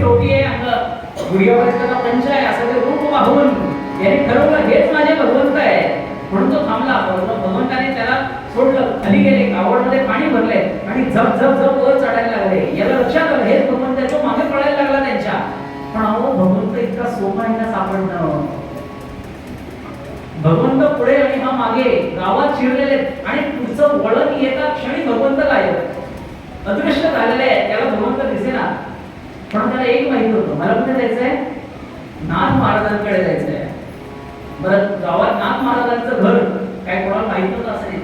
टोपी आहे अंग गुडघ्यापर्यंत पंच आहे असं ते रूप पाहून याने ठरवलं हेच माझे भगवंत आहे म्हणून तो थांबला. भगवंताने त्याला सोडलं, खाली गेले, कावडमध्ये पाणी भरले आणि झप झप झप वर चढायला लागले. याला लक्षात आलं हेच भगवंत आहे, तो मागे पळायला लागला त्यांच्या. पण अहो भगवंत इतका सोपा आहे ना सापडणं. भगवंत पुढे आणि हा मागे गावात शिरलेले आणि पुढचं वळण येता क्षणी भगवंत गायब, अदृश्य झालेले आहे. त्याला भगवंत दिसेना. पण त्याला एक माहिती होतं, मला कुठे जायचंय? नाथ महाराजांकडे जायचंय. बरं, गावात नाथ महाराजांचं घर काय कोणाला माहित नव्हतं असं नाही,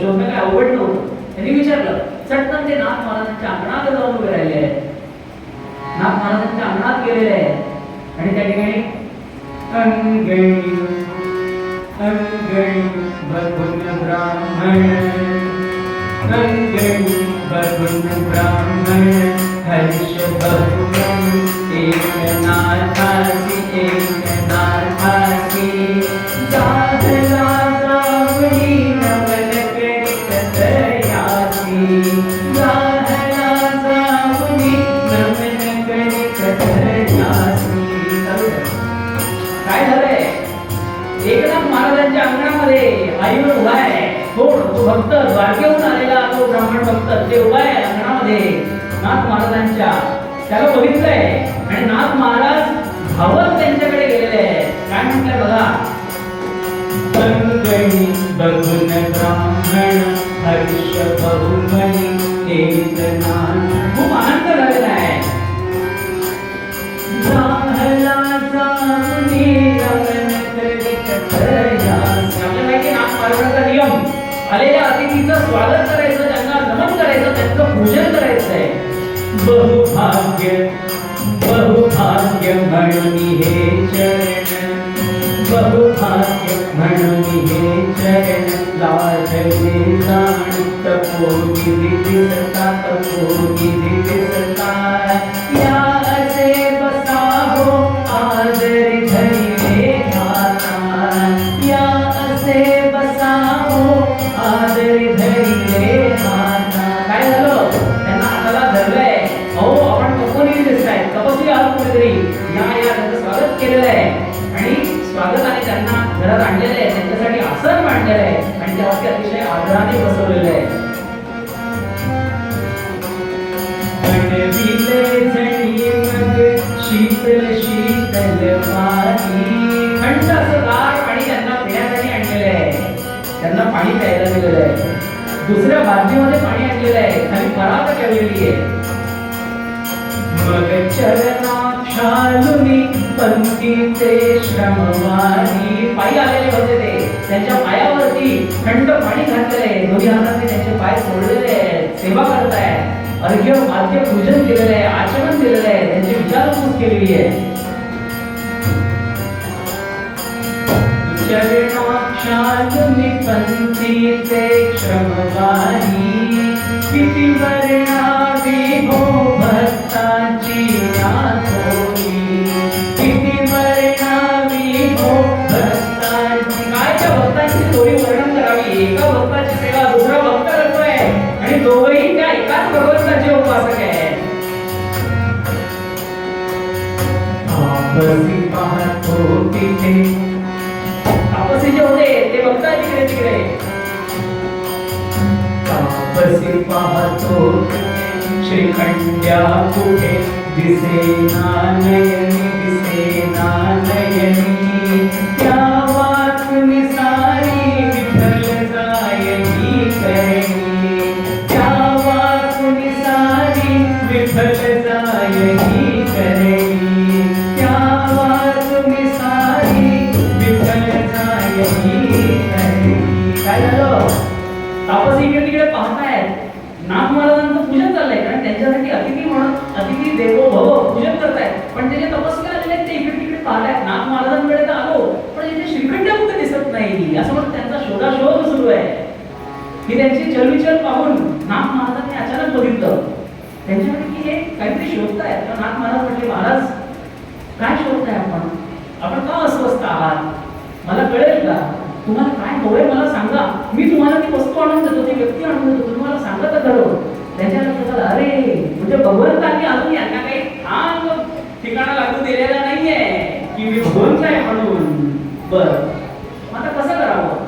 शोधणं काय अवघड नव्हतं. त्यांनी विचारलं, चटकन ते नाथ महाराजांच्या अंगणात जाऊन उभे राहिले आहेत. नाथ महाराजांच्या अंगणात गेलेले आहेत आणि त्या ठिकाणी अंगणी अंगणी बघून ब्राह्मण, अंगणी बघून ब्राह्मण, हर्ष बघून एक नाथाची एक नाथाची, जाहला जावळी नवल करीत तयाची, जाहला जावळी नवल करीत तयाची. काय झालंय? एकनाथ महाराजांच्या अंगणामध्ये आईवर उभा आहे. कोण? तो भक्त, द्वारकेहून आलेला तो ब्राह्मण भक्त ते उभा आहे अंगणामध्ये नाथ महाराजांच्या. त्याला बघितलंय आणि नाथ महाराज धावत त्यांच्याकडे गेलेले आहेत. काय म्हटलंय बघा, अंगणी बघून ब्राह्मण, हर्ष बहुमनी एक नाथ. खूप आनंद झालेला आहे. जाहला जावळी नवल करीत तयाची. आपल्याला की नाथ महाराजांचा नियम, आलेल्या अतिथीचं स्वागत करायचं, त्यांना नमन करायचं, त्यांचं पूजन करायचंय. बहुभाग्य बहुभाग्य म्हणून हे चरण, बहुभाग्य म्हणून हे चरण, लाजले जाण तपोनी दिसता तपोनी दिसता. या असे बसावो आदर धरिले हाता, या असे बसावो आदर धरिले हाता. काय झालं? त्यांना हाताला धरलंय. अहो आपण तपोनी दिसताय, तपस्वी आहात कुठेतरी, या त्यांचं स्वागत केलेलं आहे आणि स्वागताने त्यांना घरात आणलेलं आहे, त्यांच्यासाठी आसन मांडलेलं आहे आणि त्यावरती अतिशय आदराने बसवलेलं आहे. शीतल शीतल पाणी, थंड असं गार पाणी त्यांना पिण्यासाठी आणलेलं आहे. त्यांना पाणी प्यायला दिलेलं आहे. दुसऱ्या बादलीमध्ये पाणी आणलेलं आहे, खाली परात ठेवलेली आहे. मग चरणाक्षालुनी पंक्तीचे श्रमवारी, पायी आलेले होते ते, त्यांच्या पायावरती थंड पाणी घातलेलं आहे. दोन्ही हाताने त्यांचे पाय सोडलेले आहेत, सेवा करतायत, अर्घ्य माध्य पूजन केलेलं आहे, आचमन केलेलं आहे, त्यांची विचारपूस केलेली आहे. चरणाक्षालुनी पंक्तीचे श्रमवारी, किती वर्णावी हो भक्ताची नाथोरी, किती वर्णावी हो भक्ताची. काय त्या भक्तांची थोडी वर्णन करावी. एका भक्ताची सेवा दुसरा भक्त करतोय आणि दोघेही त्या एकाच भगवंताचे उपासक आहेत. तापसी पाहतो तिथे, तापसी जे होते ते भक्त तिकडे तिकडे. तापसी पाहतो श्रीखंड्या कुठे, दिसेना नयनी दिसेना नयनी. त्या वाचून सारी विठ्ठल जायनी करणी, त्या वाचून सारी विठ्ठल जायनी करणी, त्या वाचून सारी विठ्ठल जायनी करणी. काय झालं? तापसी इकडे तिकडे पाहतायत. नाथ महाराजांचं पूजन चाललंय कारण त्यांच्यासाठी अतिथी म्हणून अतिथी देवो भव पूजन करतायत. पण ते जे तपस्वी आलेले आहेत ते इकडे तिकडे पाहतायत. नाथ महाराजांकडे तर आलो पण इथे श्रीखंड कुठे दिसत नाही, असं म्हणून त्यांचा शोधाशोध सुरू आहे. ही त्यांची चलविचल पाहून नाथ महाराजांनी अचानक बघितलं त्यांच्याकडे की हे काहीतरी शोधतायत. नाथ महाराज म्हटले, महाराज काय शोधताय आपण? आपण का अस्वस्थ आहात? मला कळेल का? तुम्हाला काय हवंय मला सांगा, मी तुम्हाला ती वस्तू आणून देतो, ती व्यक्ती आणून देतो, तुम्हाला सांगा तर खरं. त्याच्या लक्षात आलं, अरे म्हणजे भगवंतांनी अजून यांना काही ठाम ठिकाणा लागू दिलेला नाहीये की मी भगवंत आहे म्हणून. बरं, आता कसं करावं?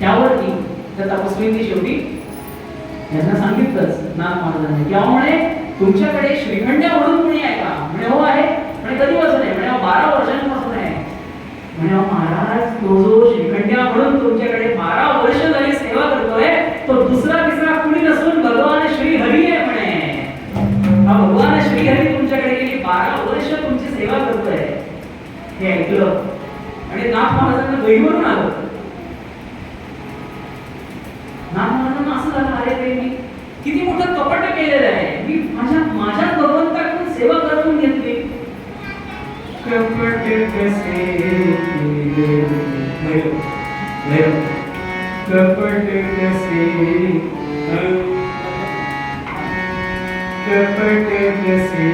त्यावरती त्या तपस्वींनी शेवटी यांना सांगितलंच नाथ महाराजांनी, त्यामुळे तुमच्याकडे श्रीखंड्या म्हणून कोणी आहे का? म्हणे हो आहे. म्हणे कधीपासून आहे? म्हणे 12 वर्षांपासून आहे. म्हणे महाराज, तो जो श्रीखंड्या म्हणून तुमच्याकडे 12 वर्ष झाली सेवा करतोय, तो दुसरा तिसरा कुणी नसून भगवान श्रीहरी आहे म्हणे. हा भगवान श्रीहरी तुमच्याकडे गेली 12 वर्ष तुमची सेवा करतोय. हे ऐकलं आणि नाथ महाराजांना गैरवरून आलं. नाथ महाराजांना असं झालं, अरे रे मी किती मोठं कपट केलेलं आहे, मी माझ्या भगवंताकडून सेवा करून घेतली. कपट कसे कपट कसे कपट कसे